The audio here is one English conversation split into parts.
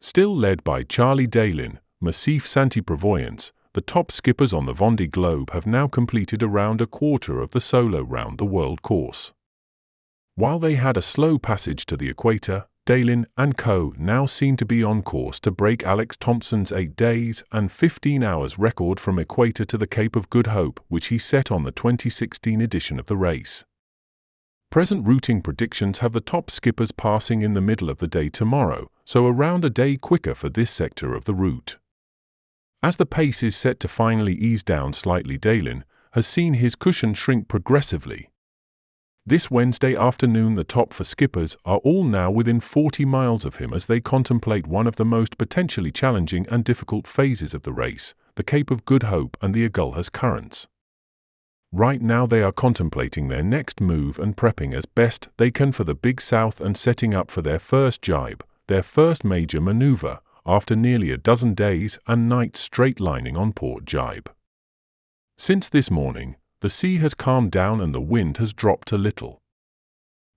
Still led by Charlie Dalin, MACIF Santé Prévoyance, the top skippers on the Vondée Globe have now completed around a quarter of the solo round-the-world course. While they had a slow passage to the Equator, Dalin and co. now seem to be on course to break Alex Thomson's 8 days and 15 hours record from Equator to the Cape of Good Hope, which he set on the 2016 edition of the race. Present routing predictions have the top skippers passing in the middle of the day tomorrow, so around a day quicker for this sector of the route. As the pace is set to finally ease down slightly, Dalin has seen his cushion shrink progressively. This Wednesday afternoon, the top 4 skippers are all now within 40 miles of him as they contemplate one of the most potentially challenging and difficult phases of the race, the Cape of Good Hope and the Agulhas currents. Right now they are contemplating their next move and prepping as best they can for the Big South and setting up for their first jibe, their first major maneuver, after nearly a dozen days and nights straight-lining on port jibe. Since this morning, the sea has calmed down and the wind has dropped a little.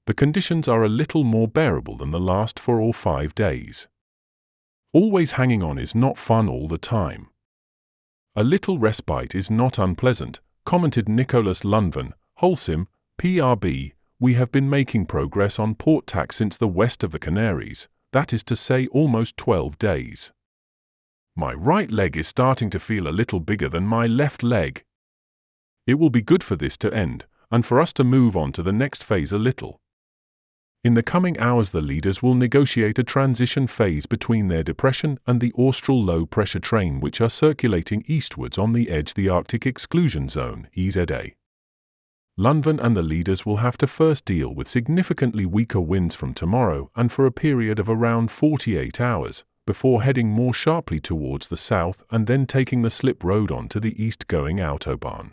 The conditions are a little more bearable than the last 4 or 5 days. Always hanging on is not fun all the time. A little respite is not unpleasant, commented Nicholas Lunvan, Wholesome, PRB. We have been making progress on port tack since the west of the Canaries, that is to say almost 12 days. My right leg is starting to feel a little bigger than my left leg. It will be good for this to end, and for us to move on to the next phase a little. In the coming hours the leaders will negotiate a transition phase between their depression and the austral low-pressure train which are circulating eastwards on the edge of the Arctic exclusion zone, EZA. Lunvan and the leaders will have to first deal with significantly weaker winds from tomorrow and for a period of around 48 hours, before heading more sharply towards the south and then taking the slip road onto the east-going Autobahn.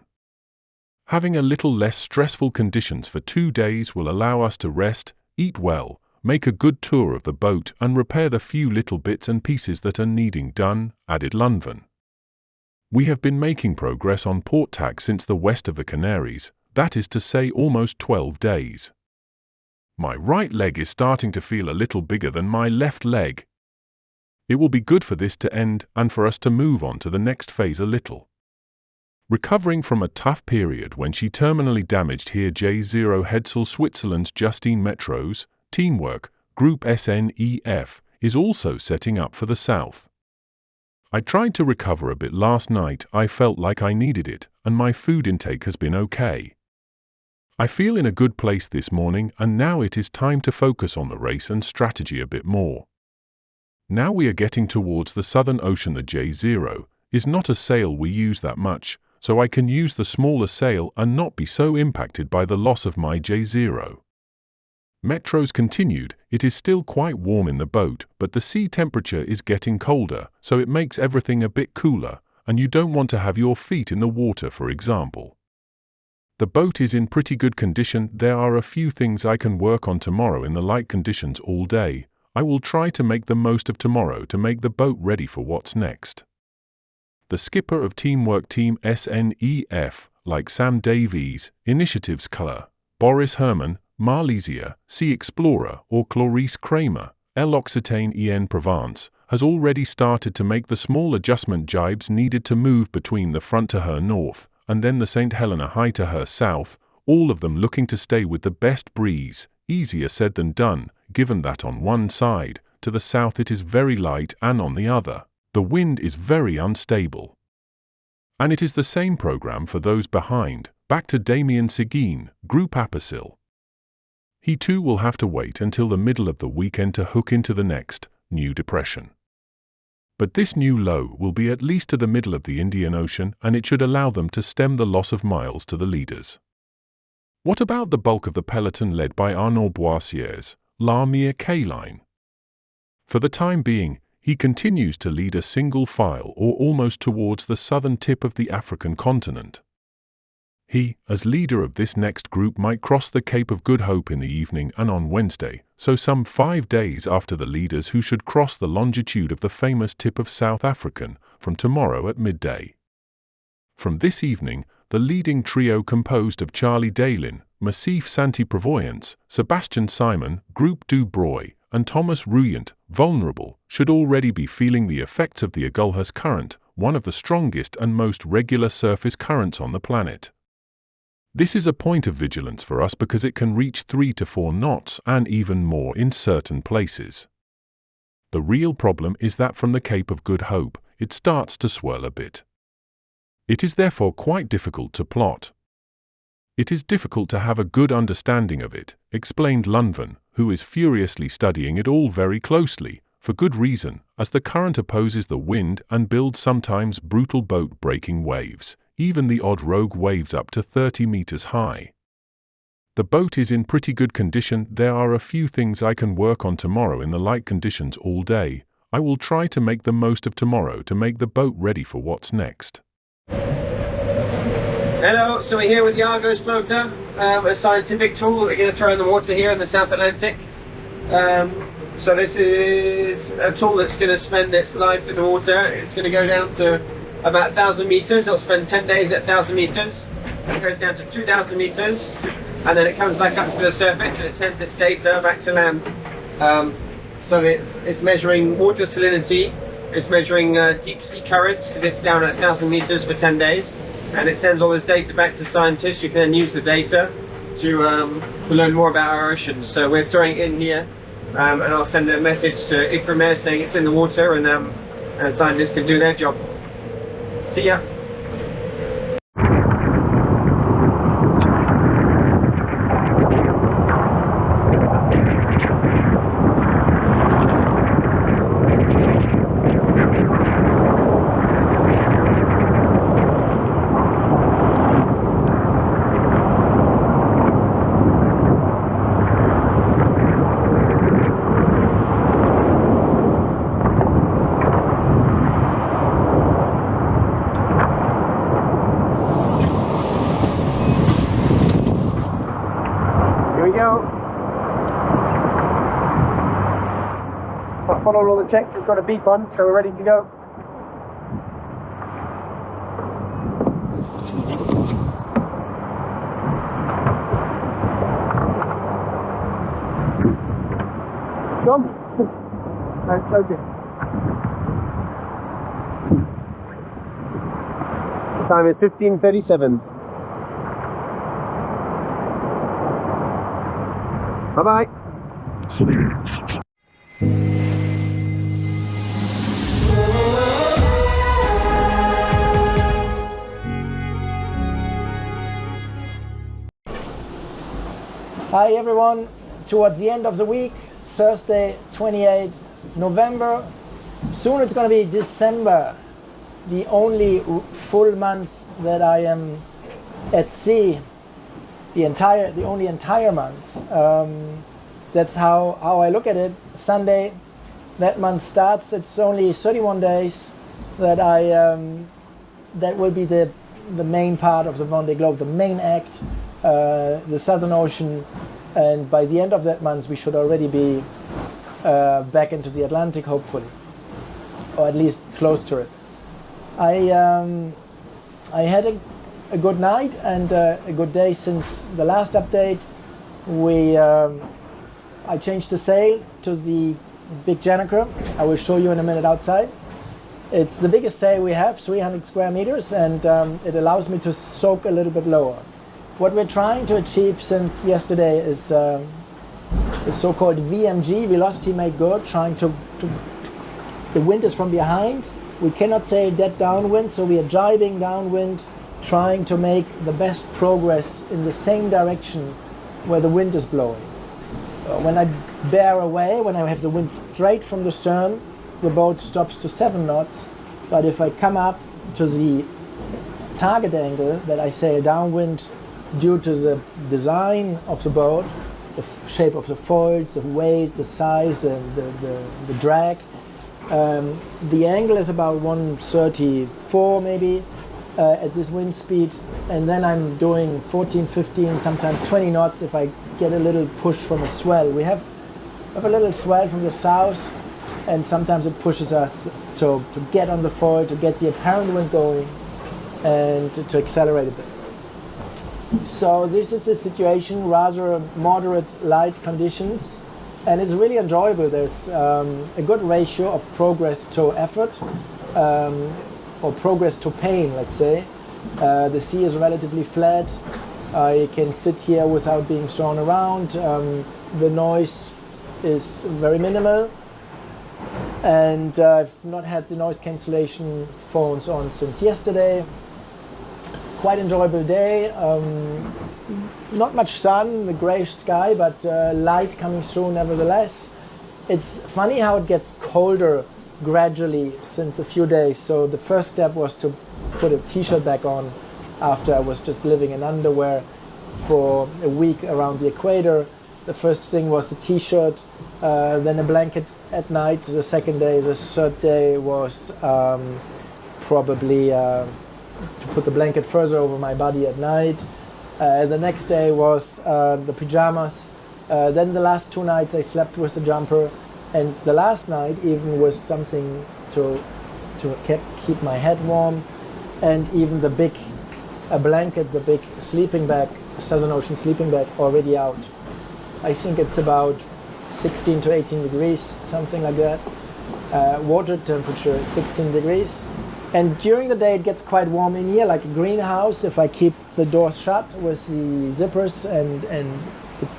Having a little less stressful conditions for 2 days will allow us to rest, eat well, make a good tour of the boat and repair the few little bits and pieces that are needing done, added Lunvan. We have been making progress on port tack since the west of the Canaries, that is to say almost 12 days. My right leg is starting to feel a little bigger than my left leg. It will be good for this to end and for us to move on to the next phase a little. Recovering from a tough period when she terminally damaged here J0 Hetzel Switzerland's Justine Metro's teamwork, Group SNEF, is also setting up for the south. I tried to recover a bit last night, I felt like I needed it, and my food intake has been okay. I feel in a good place this morning and now it is time to focus on the race and strategy a bit more. Now we are getting towards the Southern Ocean. The J0 is not a sail we use that much, so I can use the smaller sail and not be so impacted by the loss of my J0. Metros continued, it is still quite warm in the boat, but the sea temperature is getting colder, so it makes everything a bit cooler, and you don't want to have your feet in the water, for example. The boat is in pretty good condition. There are a few things I can work on tomorrow in the light conditions all day. I will try to make the most of tomorrow to make the boat ready for what's next. The skipper of Teamwork Team SNEF, like Sam Davies, Initiatives Color, Boris Herman, Malaysia, Sea Explorer, or Clarice Kramer, L'Occitane en Provence, has already started to make the small adjustment jibes needed to move between the front to her north, and then the St. Helena High to her south, all of them looking to stay with the best breeze, easier said than done, given that on one side, to the south it is very light and on the other, the wind is very unstable. And it is the same program for those behind, back to Damien Seguin, Group Apicil. He too will have to wait until the middle of the weekend to hook into the next, new depression. But this new low will be at least to the middle of the Indian Ocean and it should allow them to stem the loss of miles to the leaders. What about the bulk of the peloton led by Arnaud Boissier's Lamia K-line? For the time being, he continues to lead a single file or almost towards the southern tip of the African continent. He, as leader of this next group, might cross the Cape of Good Hope in the evening and on Wednesday, so some 5 days after the leaders who should cross the longitude of the famous tip of South African from tomorrow at midday. From this evening, the leading trio composed of Charlie Dalin, MACIF Santé Prévoyance, Sebastian Simon, Groupe du Broy, and Thomas Ruyant, vulnerable, should already be feeling the effects of the Agulhas current, one of the strongest and most regular surface currents on the planet. This is a point of vigilance for us because it can reach 3 to 4 knots and even more in certain places. The real problem is that from the Cape of Good Hope, it starts to swirl a bit. It is therefore quite difficult to plot. It is difficult to have a good understanding of it, explained Lundven, who is furiously studying it all very closely, for good reason, as the current opposes the wind and builds sometimes brutal boat-breaking waves, even the odd rogue waves up to 30 meters high. The boat is in pretty good condition. There are a few things I can work on tomorrow in the light conditions all day. I will try to make the most of tomorrow to make the boat ready for what's next. Hello, so we're here with the Argos floater, a scientific tool that we're going to throw in the water here in the South Atlantic. So this is a tool that's going to spend its life in the water. It's going to go down to about 1,000 meters. It'll spend 10 days at 1,000 meters. It goes down to 2,000 meters, and then it comes back up to the surface and it sends its data back to land. So it's measuring water salinity, it's measuring deep sea currents because it's down at 1,000 meters for 10 days. And it sends all this data back to scientists who can then use the data to learn more about our oceans. So we're throwing it in here, and I'll send a message to Equator saying it's in the water, and scientists can do their job. See ya. I followed all the checks, it's got a beep on, so we're ready to go. John? Nice floating. The time is 15:37. Bye-bye. Hi everyone, towards the end of the week, Thursday 28 November, soon it's going to be December, the only full month that I am at sea, the only entire month. That's how I look at it. Sunday, that month starts. It's only 31 days that that will be the main part of the Vondée Globe, the main act, the Southern Ocean, and by the end of that month we should already be back into the Atlantic, hopefully, or at least close to it. I had a good night and a good day since the last update. I changed the sail to the big Janacre. I will show you in a minute outside. It's the biggest sail we have, 300 square meters, and it allows me to soak a little bit lower. What we're trying to achieve since yesterday is the so-called VMG, velocity made good, trying to the wind is from behind. We cannot sail dead downwind, so we are jibing downwind, trying to make the best progress in the same direction where the wind is blowing. When I bear away, when I have the wind straight from the stern, the boat stops to 7 knots. But if I come up to the target angle that I sail downwind, due to the design of the boat, the shape of the foils, the weight, the size, the drag, the angle is about 134 maybe at this wind speed, and then I'm doing 14, 15, sometimes 20 knots if I get a little push from a swell. We have a little swell from the south, and sometimes it pushes us to get on the foil, to get the apparent wind going, and to accelerate a bit. So this is the situation, rather moderate light conditions. and it's really enjoyable. There's a good ratio of progress to effort, or progress to pain, let's say. The sea is relatively flat. I can sit here without being thrown around. The noise is very minimal, and I've not had the noise cancellation phones on since yesterday. Quite enjoyable day. Not much sun, the greyish sky, but light coming through nevertheless. It's funny how it gets colder gradually since a few days. So the first step was to put a t-shirt back on after I was just living in underwear for a week around the equator. The first thing was the t-shirt, then a blanket at night. The second day, the third day was probably to put the blanket further over my body at night. The next day was the pajamas. Then the last 2 nights I slept with the jumper, and the last night even with something to keep my head warm, and even the big blanket, the big sleeping bag, Southern Ocean sleeping bag, already out. I think it's about 16 to 18 degrees, something like that. Water temperature is 16 degrees. And during the day it gets quite warm in here, like a greenhouse, if I keep the doors shut with the zippers and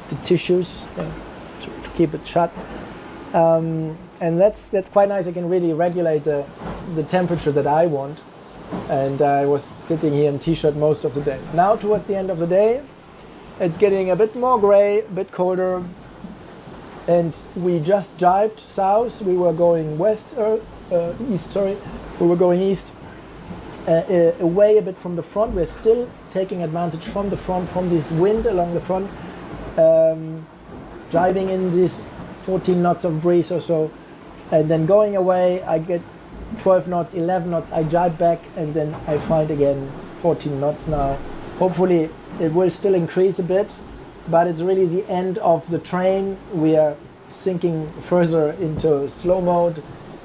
the tissues to keep it shut. And that's quite nice. I can really regulate the temperature that I want. And I was sitting here in t-shirt most of the day. Now towards the end of the day, it's getting a bit more gray, a bit colder. And we just jibed south. We were going east, sorry. We were going east, away a bit from the front. We're still taking advantage from the front, from this wind along the front, driving in this 14 knots of breeze or so, and then going away. I get 12 knots, 11 knots. I jibe back, and then I find again 14 knots now. Hopefully it will still increase a bit, but it's really the end of the train. We are sinking further into slow mode.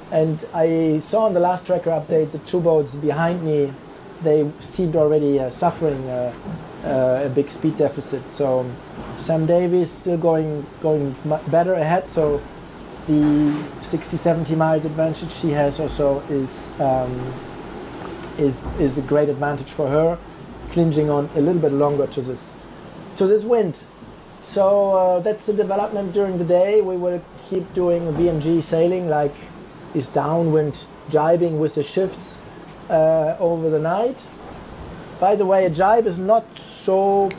And I saw on the last tracker update the 2 boats behind me, they seemed already suffering a big speed deficit. So Sam Davies still going better ahead. So the 60-70 miles advantage she has or so is a great advantage for her, clinging on a little bit longer to this wind. So that's the development during the day. We will keep doing VMG sailing, like is downwind jibing with the shifts over the night. By the way, a jibe is not so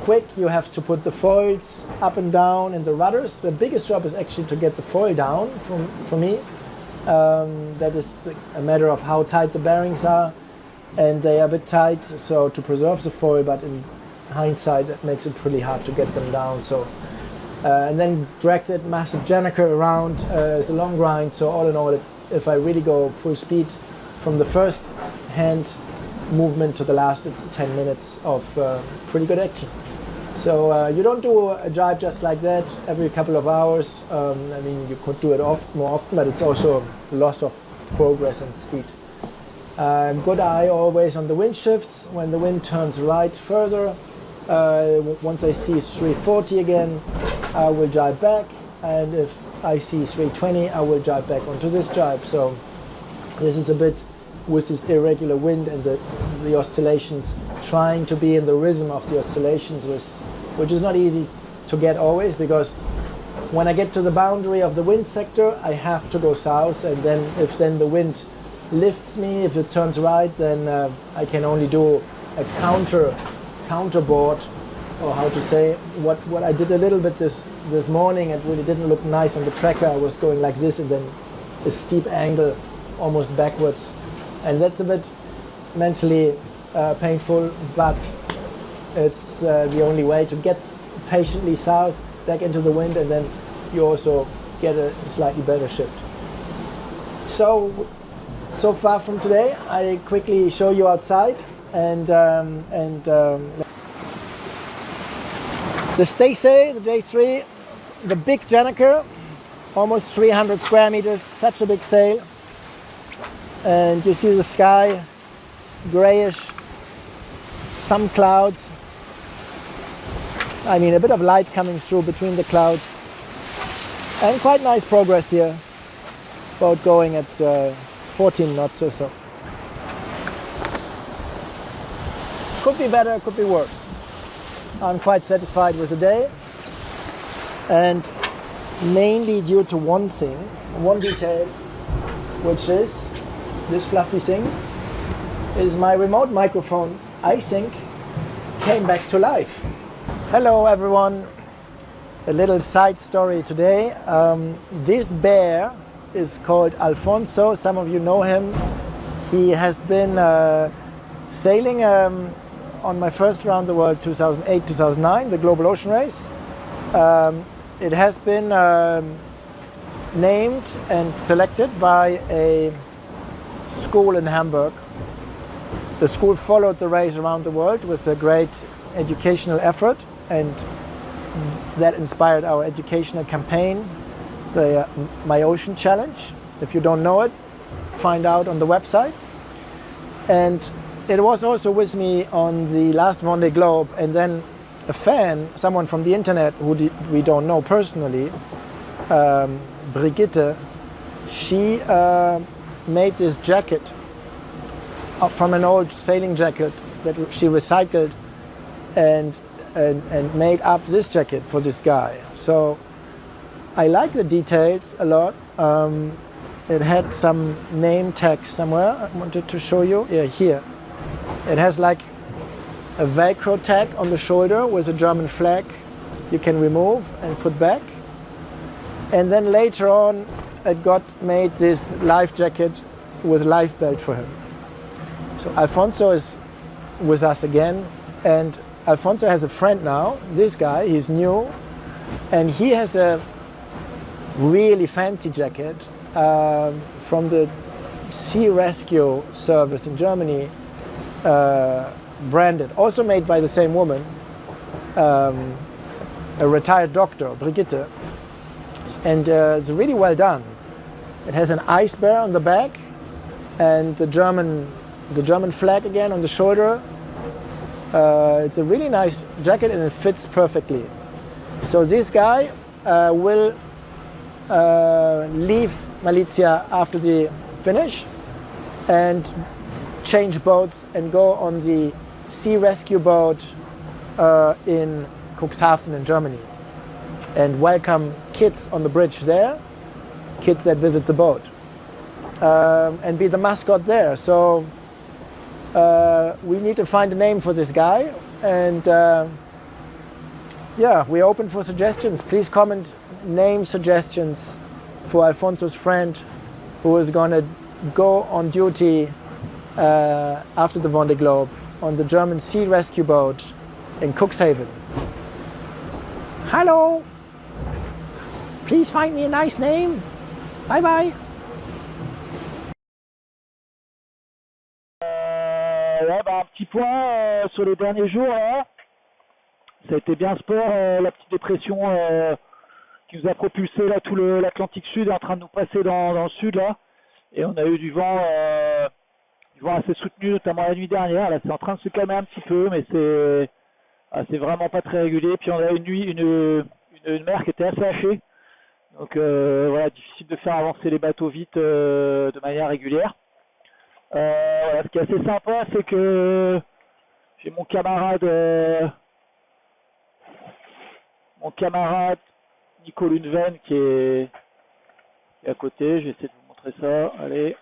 quick. You have to put the foils up and down and the rudders. The biggest job is actually to get the foil down for me. That is a matter of how tight the bearings are, and they are a bit tight, so to preserve the foil, but in hindsight that makes it pretty hard to get them down. So and then drag that massive Janaka around as a long grind. So all in all, if I really go full speed from the first hand movement to the last, it's 10 minutes of pretty good action. So you don't do a jibe just like that every couple of hours. I mean, you could do it more often, but it's also a loss of progress and speed. Good eye always on the wind shifts. When the wind turns right further, once I see 340 again, I will jibe back, and if I see 320, I will jibe back onto this jibe. So this is a bit with this irregular wind and the oscillations, trying to be in the rhythm of the oscillations, which is not easy to get always, because when I get to the boundary of the wind sector, I have to go south, and then if the wind lifts me, if it turns right, then I can only do a counterboard, or how to say, what I did a little bit this morning. It really didn't look nice on the tracker. I was going like this and then a steep angle almost backwards, and that's a bit mentally painful, but it's the only way to get patiently south back into the wind, and then you also get a slightly better shift. So far from today, I quickly show you outside, and the stay sail, the day 3, the big Janaka, almost 300 square meters, such a big sail. And you see the sky, grayish, some clouds. I mean, a bit of light coming through between the clouds. And quite nice progress here. Boat going at 14 knots or so. Could be better, could be worse. I'm quite satisfied with the day, and mainly due to one thing, one detail, which is this fluffy thing is my remote microphone. I think came back to life. Hello everyone. A little side story today. This bear is called Alfonso. Some of you know him. He has been sailing on my first round the world 2008-2009, the Global Ocean Race. It has been named and selected by a school in Hamburg. The school followed the race around the world with a great educational effort, and that inspired our educational campaign, the My Ocean Challenge. If you don't know it, find out on the website. And it was also with me on the last Vondée Globe, and then a fan, someone from the internet who we don't know personally, Brigitte, she made this jacket from an old sailing jacket that she recycled and made up this jacket for this guy. So I like the details a lot. It had some name tag somewhere. I wanted to show you. Yeah, here. It has like a Velcro tag on the shoulder with a German flag you can remove and put back. And then later on it got made this life jacket with life belt for him. So Alfonso is with us again, and Alfonso has a friend now. This guy, he's new, and he has a really fancy jacket from the Sea Rescue Service in Germany, branded, also made by the same woman, a retired doctor, Brigitte, and it's really well done. It has an ice bear on the back and the German flag again on the shoulder. It's a really nice jacket and it fits perfectly. So this guy will leave Malaysia after the finish and change boats and go on the sea rescue boat in Cuxhaven in Germany and welcome kids on the bridge there, kids that visit the boat, and be the mascot there. So we need to find a name for this guy, and yeah, we're open for suggestions. Please comment name suggestions for Alfonso's friend who is going to go on duty after the Vondée Globe on the German sea rescue boat in Cuxhaven. Hello! Please find me a nice name. Bye bye! Ouais, bah, un petit point sur les derniers jours. Là. Ça a été bien sport, la petite dépression qui nous a propulsé là, tout l'Atlantique Sud est en train de nous passer dans le sud là. Et on a eu du vent assez soutenu, notamment la nuit dernière. Là, c'est en train de se calmer un petit peu, mais c'est vraiment pas très régulier. Puis on a une mer qui était assez hachée. Donc voilà, difficile de faire avancer les bateaux vite de manière régulière. Voilà, ce qui est assez sympa, c'est que j'ai mon camarade Nico qui est à côté. Je vais essayer de vous montrer ça. Allez.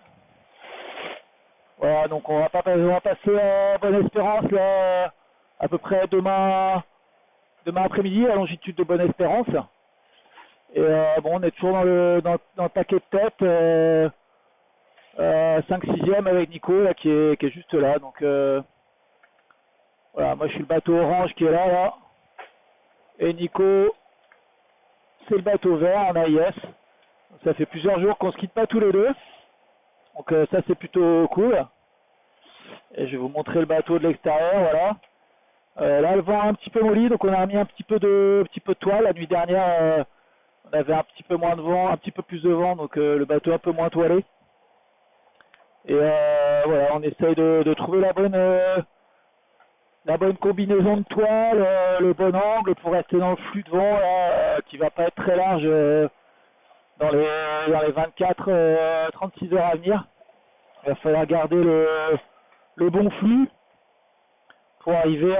Voilà, donc on va passer à Bonne-Espérance là, à peu près demain après-midi à longitude de Bonne-Espérance. Et bon, on est toujours dans le paquet de tête. 5-6e avec Nico là, qui est juste là. Donc voilà, moi je suis le bateau orange qui est là. Et Nico, c'est le bateau vert en AIS. Donc, ça fait plusieurs jours qu'on se quitte pas tous les deux. Donc ça c'est plutôt cool. Et je vais vous montrer le bateau de l'extérieur, voilà. Là le vent est un petit peu molli, donc on a mis un petit peu de toile. La nuit dernière on avait un petit peu moins de vent, un petit peu plus de vent, donc le bateau un peu moins toilé. Et voilà, on essaye de trouver la bonne combinaison de toile, le bon angle pour rester dans le flux de vent là, qui va pas être très large dans les 24-36 heures à venir. Il va falloir garder le bon flux pour arriver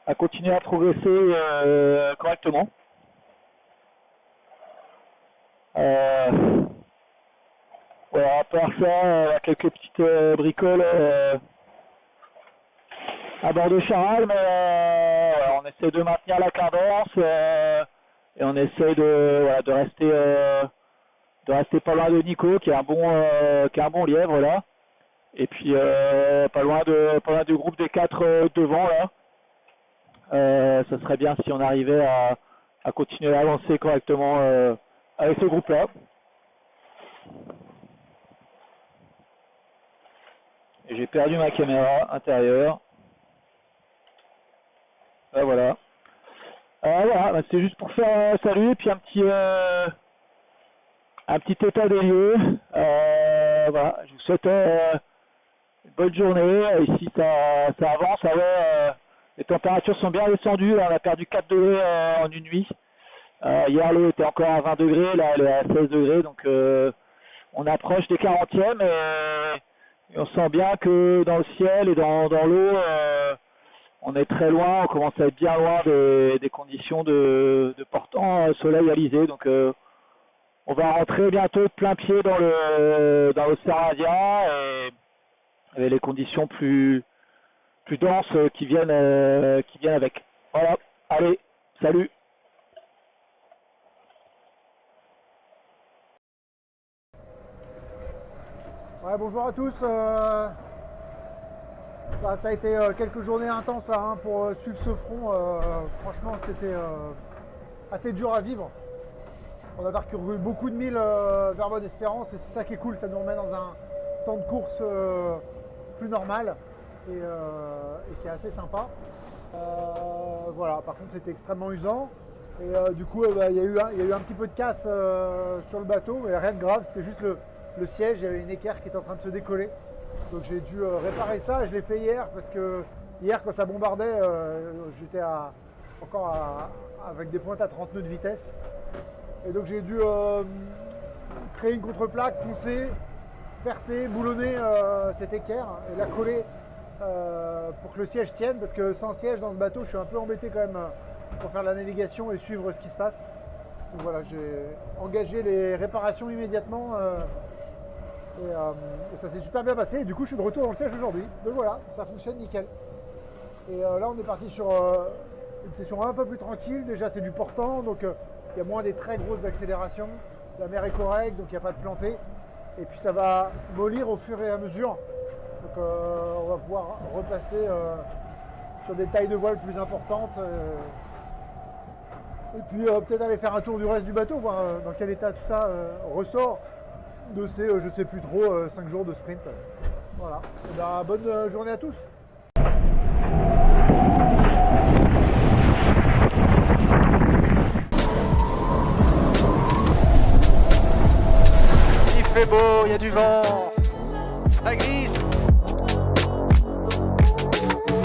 à continuer à progresser correctement. Voilà, à part ça, quelques petites bricoles à bord de Charal, mais voilà, on essaie de maintenir la cadence et on essaie de rester pas loin de Nico, qui est un bon lièvre là, et puis pas loin du groupe des 4 devant là. Ça serait bien si on arrivait à continuer à avancer correctement avec ce groupe là. J'ai perdu ma caméra intérieure. Voilà. Voilà, c'est juste pour faire un salut et puis un petit état des lieux. Voilà, je vous souhaite une bonne journée. Ici, ça avance. Les températures sont bien descendues. Là, on a perdu 4 degrés en une nuit. Hier, l'eau était encore à 20 degrés. Là, elle est à 16 degrés. Donc, on approche des 40e et on sent bien que dans le ciel et dans l'eau, on est très loin. On commence à être bien loin des conditions de portant soleil alizé. Donc, on va rentrer bientôt de plein pied dans l'océan Indien et avec les conditions plus denses qui viennent avec. Voilà, allez, salut. Ouais, bonjour à tous. Ça a été quelques journées intenses là, pour suivre ce front. Franchement, c'était assez dur à vivre. On a parcouru beaucoup de milles vers Bonne-Espérance et c'est ça qui est cool, ça nous remet dans un temps de course plus normal et c'est assez sympa. Voilà, par contre c'était extrêmement usant et du coup il y a eu un petit peu de casse sur le bateau, mais rien de grave, c'était juste le siège, il y avait une équerre qui était en train de se décoller. Donc j'ai dû réparer ça, je l'ai fait hier parce que hier quand ça bombardait, j'étais avec des pointes à 30 nœuds de vitesse. Et donc j'ai dû créer une contreplaque, poncer, percer, boulonner cette équerre et la coller pour que le siège tienne, parce que sans siège dans ce bateau je suis un peu embêté quand même pour faire la navigation et suivre ce qui se passe. Donc voilà, j'ai engagé les réparations immédiatement et ça s'est super bien passé et du coup je suis de retour dans le siège aujourd'hui. Donc voilà, ça fonctionne nickel. Et là on est parti sur une session un peu plus tranquille, déjà c'est du portant, donc il y a moins des très grosses accélérations, la mer est correcte, donc il n'y a pas de planté. Et puis ça va mollir au fur et à mesure. Donc on va pouvoir repasser sur des tailles de voile plus importantes. Et puis peut-être aller faire un tour du reste du bateau, voir dans quel état tout ça ressort de ces, je sais plus trop, 5 jours de sprint. Voilà. Et ben, bonne journée à tous. Il fait beau, il y a du vent, ça glisse.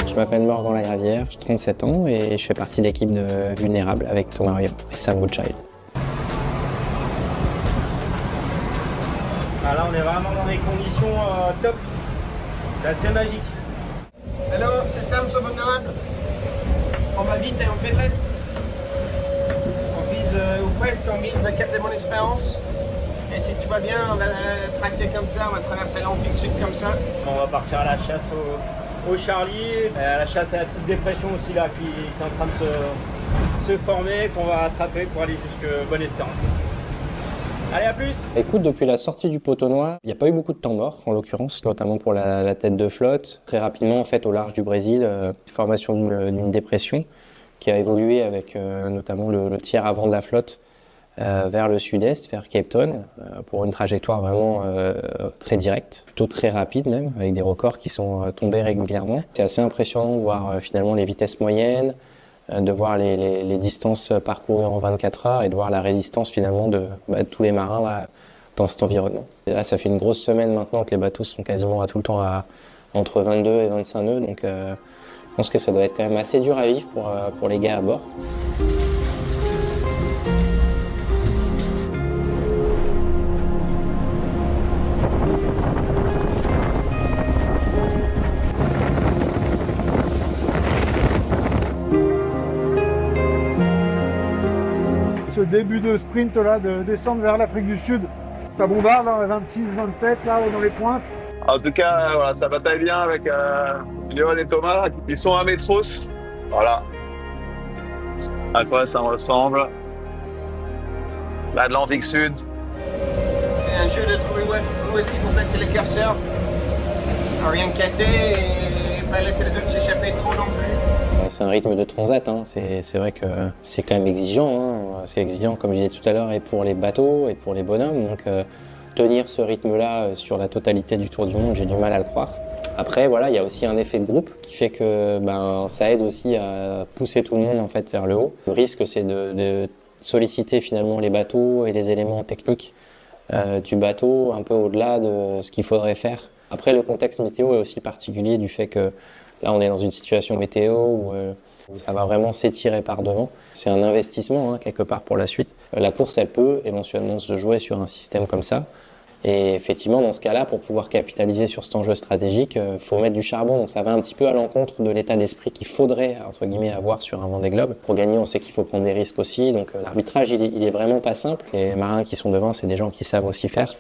Je m'appelle Morgan Lagravière, j'ai 37 ans et je fais partie de l'équipe de Vulnérables avec Thomas et SamG. Ah, là on est vraiment dans des conditions top, c'est assez magique. Hello, c'est Sam sur Vendee. On va vite et on fait test. On vise, ou presque, on vise le cap de Bonne-Espérance. Et si tout va bien, on va tracer comme ça, on va traverser l'Atlantique Sud comme ça. On va partir à la chasse au Charlie, à la chasse à la petite dépression aussi là qui est en train de se former, qu'on va attraper pour aller jusqu'à Bonne-Espérance. Allez, à plus! Écoute, depuis la sortie du poteau noir, il n'y a pas eu beaucoup de temps mort, en l'occurrence, notamment pour la tête de flotte. Très rapidement, en fait, au large du Brésil, formation d'une dépression qui a évolué avec notamment le tiers avant de la flotte vers le sud-est, vers Cape Town, pour une trajectoire vraiment très directe, plutôt très rapide même, avec des records qui sont tombés régulièrement. C'est assez impressionnant de voir finalement les vitesses moyennes, de voir les distances parcourues en 24 heures et de voir la résistance finalement de tous les marins là, dans cet environnement. Et là, ça fait une grosse semaine maintenant que les bateaux sont quasiment tout le temps entre 22 et 25 nœuds, donc je pense que ça doit être quand même assez dur à vivre pour les gars à bord. début de sprint là, de descendre vers l'Afrique du Sud. Ça bombarde, hein, 26, 27 là dans les pointes. En tout cas, voilà, ça bataille bien avec Yoann et Thomas. Ils sont à Métros. Voilà. À quoi ça ressemble? L'Atlantique Sud. C'est un jeu de trouver où est-ce qu'il faut placer les curseurs. Rien casser et pas laisser les autres s'échapper trop non plus. C'est un rythme de transat, hein. C'est vrai que c'est quand même exigeant, hein. C'est exigeant comme je disais tout à l'heure et pour les bateaux et pour les bonhommes. Donc tenir ce rythme-là sur la totalité du tour du monde, j'ai du mal à le croire. Après voilà, il y a aussi un effet de groupe qui fait que ça aide aussi à pousser tout le monde en fait vers le haut. Le risque c'est de solliciter finalement les bateaux et les éléments techniques du bateau un peu au-delà de ce qu'il faudrait faire. Après le contexte météo est aussi particulier du fait que là on est dans une situation météo où ça va vraiment s'étirer par devant. C'est un investissement hein, quelque part pour la suite. La course elle peut éventuellement se jouer sur un système comme ça. Et effectivement, dans ce cas-là, pour pouvoir capitaliser sur cet enjeu stratégique, il faut mettre du charbon. Donc ça va un petit peu à l'encontre de l'état d'esprit qu'il faudrait, entre guillemets, avoir sur un Vendée Globe. Pour gagner, on sait qu'il faut prendre des risques aussi. Donc l'arbitrage, il est vraiment pas simple. Les marins qui sont devant, c'est des gens qui savent aussi faire.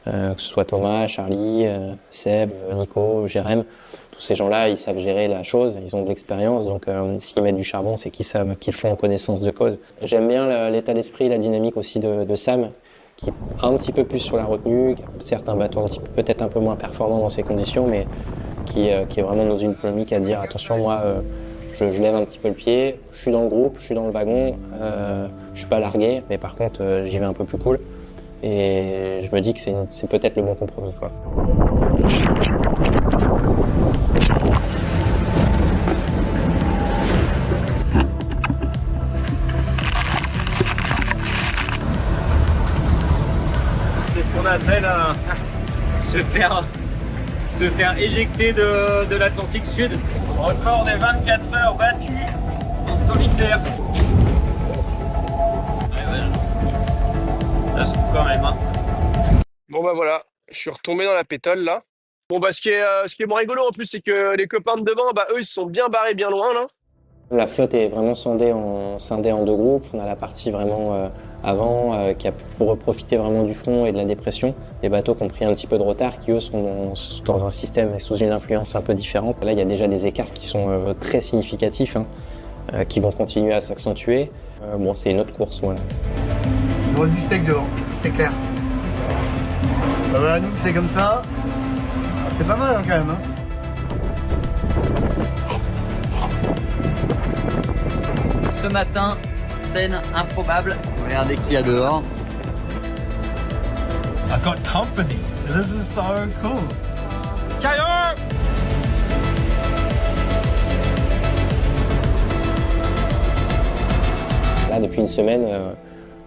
Que ce soit Thomas, Charlie, Seb, Nico, Jeremie. Tous ces gens-là, ils savent gérer la chose, ils ont de l'expérience. Donc s'ils mettent du charbon, c'est qu'ils savent qu'ils font en connaissance de cause. J'aime bien l'état d'esprit, la dynamique aussi de Sam, qui est un petit peu plus sur la retenue, certains bateaux peut-être un peu moins performants dans ces conditions, mais qui est vraiment dans une dynamique à dire attention, moi je lève un petit peu le pied, je suis dans le groupe, je suis dans le wagon, je suis pas largué, mais par contre j'y vais un peu plus cool. Et je me dis que c'est peut-être le bon compromis, quoi. On appelle se faire éjecter de l'Atlantique Sud. Record des 24 heures battues en solitaire. Ça se trouve quand même. Hein. Bon bah voilà, je suis retombé dans la pétole là. Bon bah ce qui est moins rigolo en plus, c'est que les copains de devant, bah eux ils se sont bien barrés bien loin là. La flotte est vraiment scindée en deux groupes. On a la partie vraiment avant qui a pour profiter vraiment du front et de la dépression. Les bateaux qui ont pris un petit peu de retard, qui eux sont dans un système et sous une influence un peu différente. Là, il y a déjà des écarts qui sont très significatifs, hein, qui vont continuer à s'accentuer. Bon, c'est une autre course, voilà. On du steak devant, c'est clair. Bah voilà, nous c'est comme ça. C'est pas mal hein, quand même. Hein. Ce matin, scène improbable. Regardez qui y a dehors. I got company. This is so cool. Là, depuis une semaine,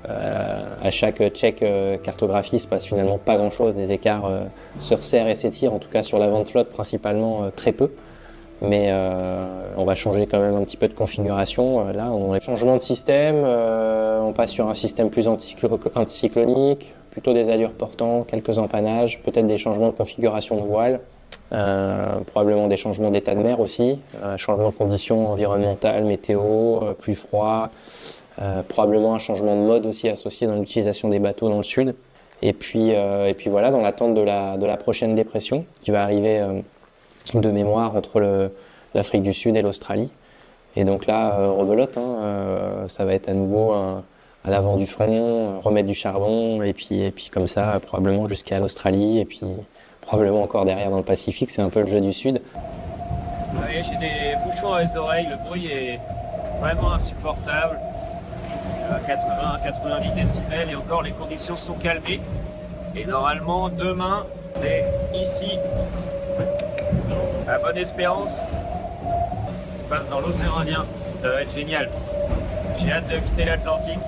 à chaque check cartographie, il se passe finalement pas grand-chose. Les écarts se resserrent et s'étirent, en tout cas sur l'avant-flotte principalement très peu. Mais on va changer quand même un petit peu de configuration. Là, on a changement de système, on passe sur un système plus anticyclonique, plutôt des allures portant, quelques empannages, peut-être des changements de configuration de voile, probablement des changements d'état de mer aussi, changement de conditions environnementales, météo, plus froid, probablement un changement de mode aussi associé dans l'utilisation des bateaux dans le sud. Et puis voilà, dans l'attente de la prochaine dépression qui va arriver de mémoire entre l'Afrique du Sud et l'Australie. Et donc là, rebelote, hein, ça va être à nouveau à l'avant du front, remettre du charbon, et puis comme ça, probablement jusqu'à l'Australie, et puis probablement encore derrière dans le Pacifique, c'est un peu le jeu du Sud. Vous voyez, j'ai des bouchons dans les oreilles, le bruit est vraiment insupportable. 80-90 décibels, et encore les conditions sont calmées. Et normalement, demain, on est ici, à Bonne-Espérance, on passe dans l'océan Indien, ça va être génial. J'ai hâte de quitter l'Atlantique.